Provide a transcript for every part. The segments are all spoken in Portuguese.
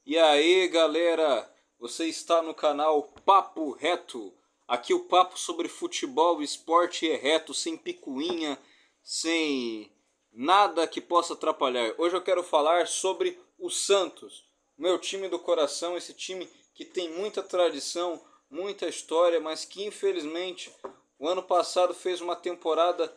E aí, galera, você está no canal Papo Reto. Aqui o papo sobre futebol e esporte é reto, sem picuinha, sem nada que possa atrapalhar. Hoje eu quero falar sobre o Santos, meu time do coração, esse time que tem muita tradição, muita história, mas que infelizmente o ano passado fez uma temporada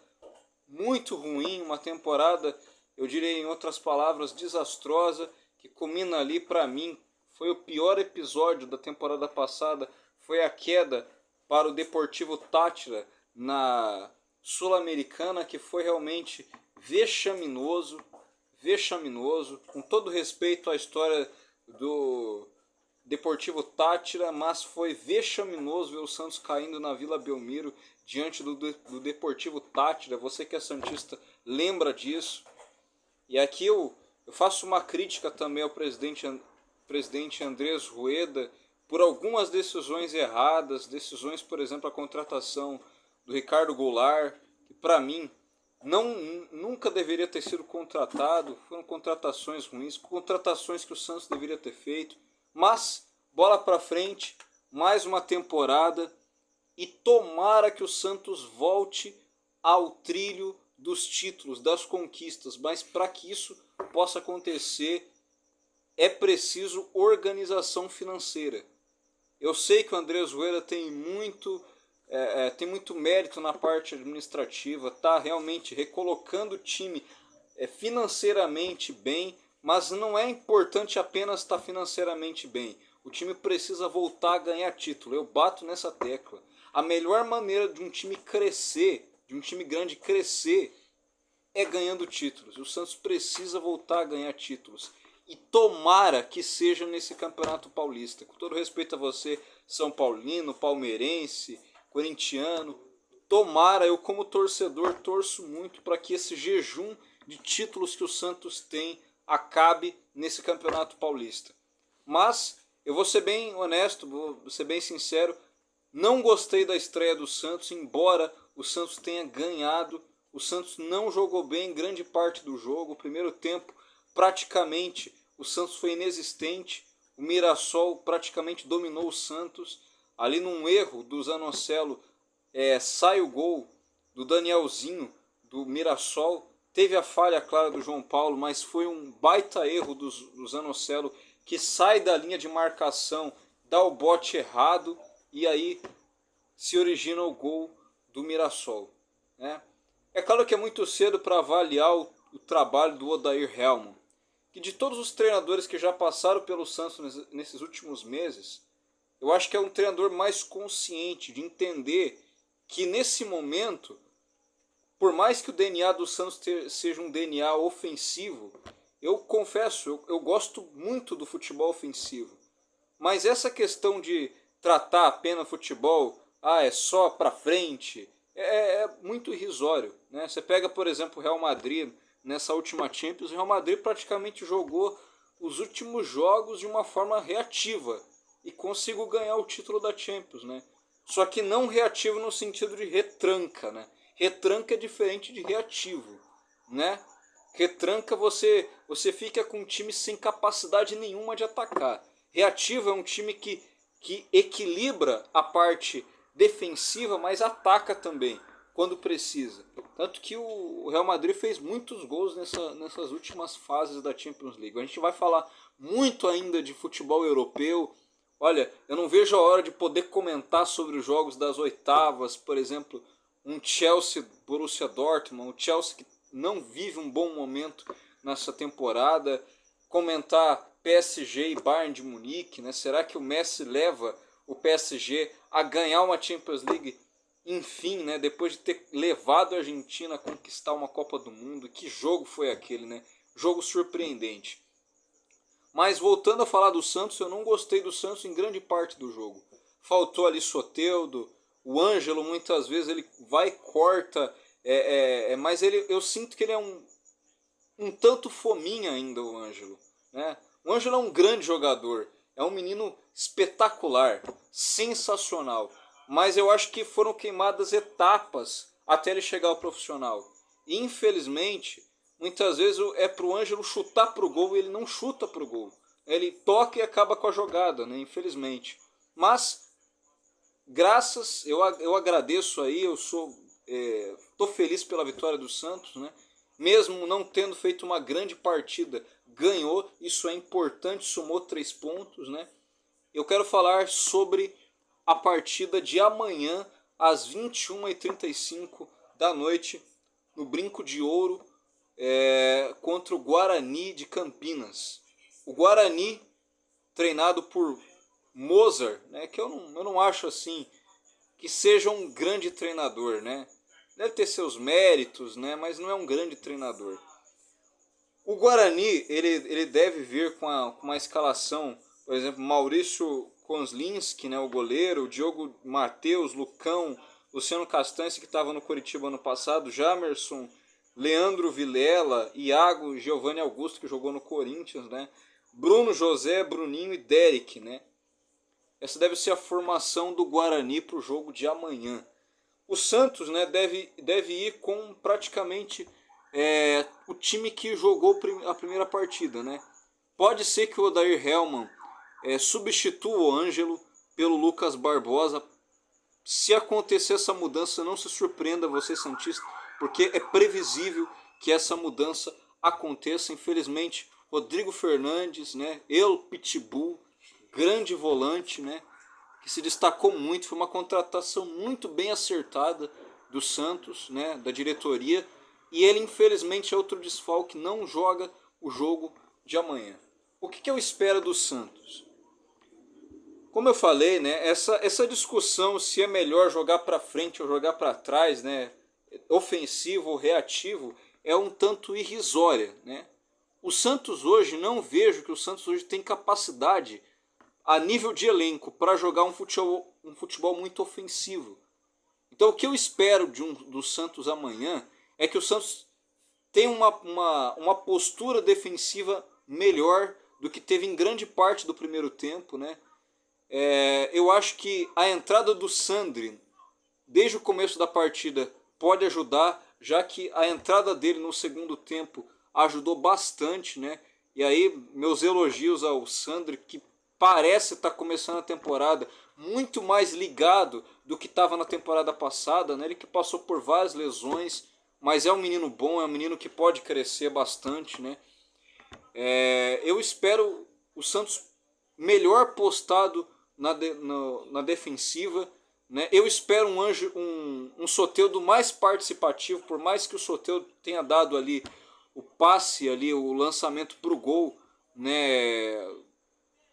muito ruim, uma temporada, eu diria em outras palavras, desastrosa, que culmina ali para mim, foi o pior episódio da temporada passada, foi a queda para o Deportivo Táchira na Sul-Americana, que foi realmente vexaminoso, vexaminoso, com todo respeito à história do Deportivo Táchira, mas foi vexaminoso ver o Santos caindo na Vila Belmiro diante do Deportivo Táchira. Você que é santista lembra disso. E aqui eu faço uma crítica também ao presidente Andrés Rueda por algumas decisões erradas, decisões, por exemplo, a contratação do Ricardo Goulart, que para mim nunca deveria ter sido contratado, foram contratações ruins, contratações que o Santos deveria ter feito, mas bola para frente, mais uma temporada e tomara que o Santos volte ao trilho dos títulos, das conquistas, mas para que isso possa acontecer é preciso organização financeira. Eu sei que o Andrés Rueda tem muito mérito na parte administrativa, está realmente recolocando o time financeiramente bem, mas não é importante apenas estar financeiramente bem. O time precisa voltar a ganhar título. Eu bato nessa tecla. A melhor maneira de um time crescer, de um time grande crescer, é ganhando títulos. O Santos precisa voltar a ganhar títulos. E tomara que seja nesse Campeonato Paulista. Com todo respeito a você, São Paulino, palmeirense, corintiano, tomara, eu como torcedor torço muito para que esse jejum de títulos que o Santos tem acabe nesse Campeonato Paulista. Mas eu vou ser bem honesto, vou ser bem sincero, não gostei da estreia do Santos, embora o Santos tenha ganhado. O Santos não jogou bem grande parte do jogo. O primeiro tempo, praticamente, o Santos foi inexistente. O Mirassol praticamente dominou o Santos. Ali num erro do Zanocelo, sai o gol do Danielzinho, do Mirassol. Teve a falha clara do João Paulo, mas foi um baita erro do Zanocelo, que sai da linha de marcação, dá o bote errado e aí se origina o gol do Mirassol, né? É claro que é muito cedo para avaliar o trabalho do Odair Hellmann, que de todos os treinadores que já passaram pelo Santos nesses últimos meses, eu acho que é um treinador mais consciente de entender que nesse momento, por mais que o DNA do Santos seja um DNA ofensivo, eu confesso, eu gosto muito do futebol ofensivo. Mas essa questão de tratar apenas futebol, é só para frente, é muito irrisório, né? Você pega, por exemplo, o Real Madrid nessa última Champions, o Real Madrid praticamente jogou os últimos jogos de uma forma reativa e conseguiu ganhar o título da Champions, né? Só que não reativo no sentido de retranca, né? Retranca é diferente de reativo, né? Retranca você fica com um time sem capacidade nenhuma de atacar. Reativo é um time que equilibra a parte defensiva, mas ataca também quando precisa. Tanto que o Real Madrid fez muitos gols nessas últimas fases da Champions League. A gente vai falar muito ainda de futebol europeu. Olha, eu não vejo a hora de poder comentar sobre os jogos das oitavas, por exemplo, um Chelsea-Borussia Dortmund, um Chelsea que não vive um bom momento nessa temporada, comentar PSG e Bayern de Munique, né? Será que o Messi leva o PSG a ganhar uma Champions League? Enfim, né? Depois de ter levado a Argentina a conquistar uma Copa do Mundo, que jogo foi aquele, né? Jogo surpreendente. Mas voltando a falar do Santos, eu não gostei do Santos em grande parte do jogo. Faltou ali Soteldo, o Ângelo muitas vezes ele vai e corta, mas eu sinto que ele é um tanto fominha ainda, o Ângelo, né? O Ângelo é um grande jogador, é um menino espetacular, sensacional, mas eu acho que foram queimadas etapas até ele chegar ao profissional. E, infelizmente, muitas vezes é pro Ângelo chutar pro gol e ele não chuta pro gol. Ele toca e acaba com a jogada, né? Infelizmente. Mas eu agradeço aí, tô feliz pela vitória do Santos, né? Mesmo não tendo feito uma grande partida, ganhou, isso é importante, somou 3 pontos, né? Eu quero falar sobre a partida de amanhã, às 21h35 da noite, no Brinco de Ouro, contra o Guarani de Campinas. O Guarani, treinado por Mozart, né, que eu não acho assim que seja um grande treinador, né? Deve ter seus méritos, né, mas não é um grande treinador. O Guarani ele deve vir com uma escalação, por exemplo, Maurício Kozlinski, né, o goleiro, Diogo Matheus, Lucão, Luciano Castanho, que estava no Coritiba ano passado, Jamerson, Leandro Vilela, Iago, Giovanni Augusto, que jogou no Corinthians, né, Bruno José, Bruninho e Derek, né. Essa deve ser a formação do Guarani para o jogo de amanhã. O Santos, né, deve ir com praticamente o time que jogou a primeira partida, né? Pode ser que o Odair Hellmann substitua o Ângelo pelo Lucas Barbosa. Se acontecer essa mudança, não se surpreenda você, santista, porque é previsível que essa mudança aconteça. Infelizmente, Rodrigo Fernandes, né, El Pitbull, grande volante, né, que se destacou muito, foi uma contratação muito bem acertada do Santos, né, da diretoria, e ele infelizmente é outro desfalque, não joga o jogo de amanhã. O que eu espero do Santos? Como eu falei, né, essa discussão se é melhor jogar para frente ou jogar para trás, né, ofensivo ou reativo, é um tanto irrisória, né? O Santos hoje, não vejo que o Santos hoje tem capacidade a nível de elenco para jogar um futebol muito ofensivo. Então o que eu espero do Santos amanhã é que o Santos tenha uma postura defensiva melhor do que teve em grande parte do primeiro tempo, né? Eu acho que a entrada do Sandri desde o começo da partida pode ajudar, já que a entrada dele no segundo tempo ajudou bastante, né? E aí meus elogios ao Sandri, que parece estar começando a temporada muito mais ligado do que estava na temporada passada, né? Ele que passou por várias lesões, mas é um menino bom, é um menino que pode crescer bastante, né? Eu espero o Santos melhor postado na defensiva, né? Eu espero um Soteldo mais participativo, por mais que o Soteldo tenha dado ali o passe, ali, o lançamento para o gol, né?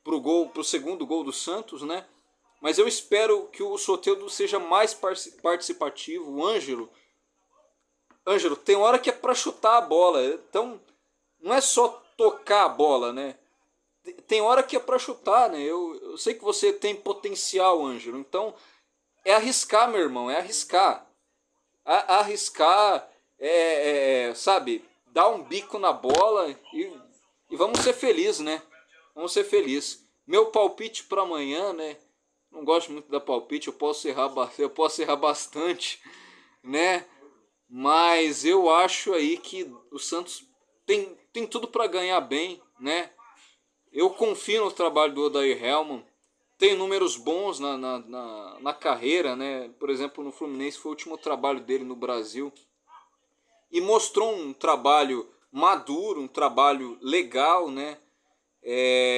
Pro segundo gol do Santos, né? Mas eu espero que o Soteldo seja mais participativo. O Ângelo, tem hora que é para chutar a bola, então não é só tocar a bola, né? Tem hora que é para chutar, né? Eu sei que você tem potencial, Ângelo, então é arriscar, meu irmão, é arriscar. Arriscar, sabe, dar um bico na bola e vamos ser felizes, né? Vamos ser felizes. Meu palpite para amanhã, né? Não gosto muito da palpite, eu posso errar bastante, né? Mas eu acho aí que o Santos tem tudo para ganhar bem, né? Eu confio no trabalho do Odair Hellmann. Tem números bons na carreira, né? Por exemplo, no Fluminense foi o último trabalho dele no Brasil. E mostrou um trabalho maduro, um trabalho legal, né?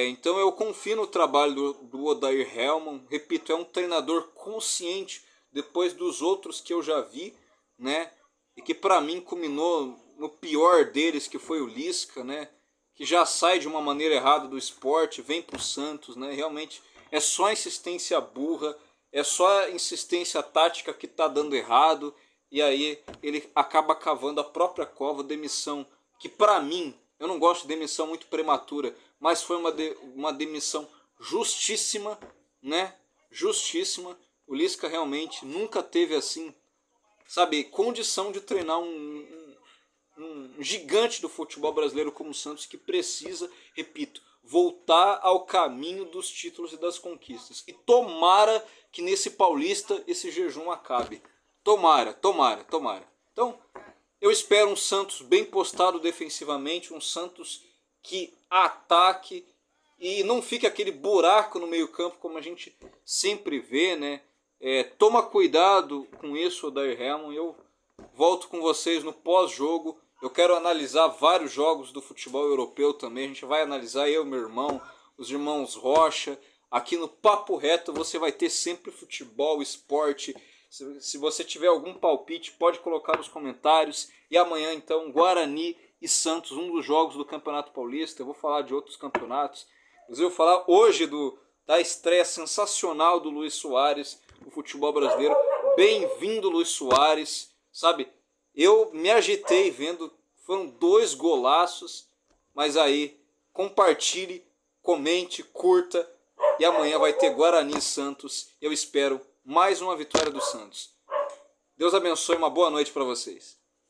Então eu confio no trabalho do Odair Hellmann. Repito, é um treinador consciente depois dos outros que eu já vi, né? E que para mim culminou no pior deles, que foi o Lisca, né? Que já sai de uma maneira errada do esporte, vem pro Santos, né? Realmente é só insistência burra, é só insistência tática que tá dando errado, e aí ele acaba cavando a própria cova, demissão que para mim, eu não gosto de demissão muito prematura, mas foi uma demissão justíssima, né? Justíssima. O Lisca realmente nunca teve assim, sabe, condição de treinar um gigante do futebol brasileiro como o Santos, que precisa, repito, voltar ao caminho dos títulos e das conquistas. E tomara que nesse Paulista esse jejum acabe. Tomara. Então, eu espero um Santos bem postado defensivamente, um Santos que ataque e não fique aquele buraco no meio-campo como a gente sempre vê, né? Toma cuidado com isso, Odair Hellmann. Eu volto com vocês no pós-jogo. Eu quero analisar vários jogos do futebol europeu também. A gente vai analisar, eu e meu irmão, os irmãos Rocha. Aqui no Papo Reto você vai ter sempre futebol, esporte. Se você tiver algum palpite, pode colocar nos comentários. E amanhã, então, Guarani e Santos, um dos jogos do Campeonato Paulista. Eu vou falar de outros campeonatos. Mas eu vou falar hoje da estreia sensacional do Luis Soares no futebol brasileiro. Bem-vindo, Luis Soares. Sabe, eu me agitei vendo, foram 2 golaços. Mas aí, compartilhe, comente, curta. E amanhã vai ter Guarani e Santos. Eu espero mais uma vitória do Santos. Deus abençoe, uma boa noite para vocês.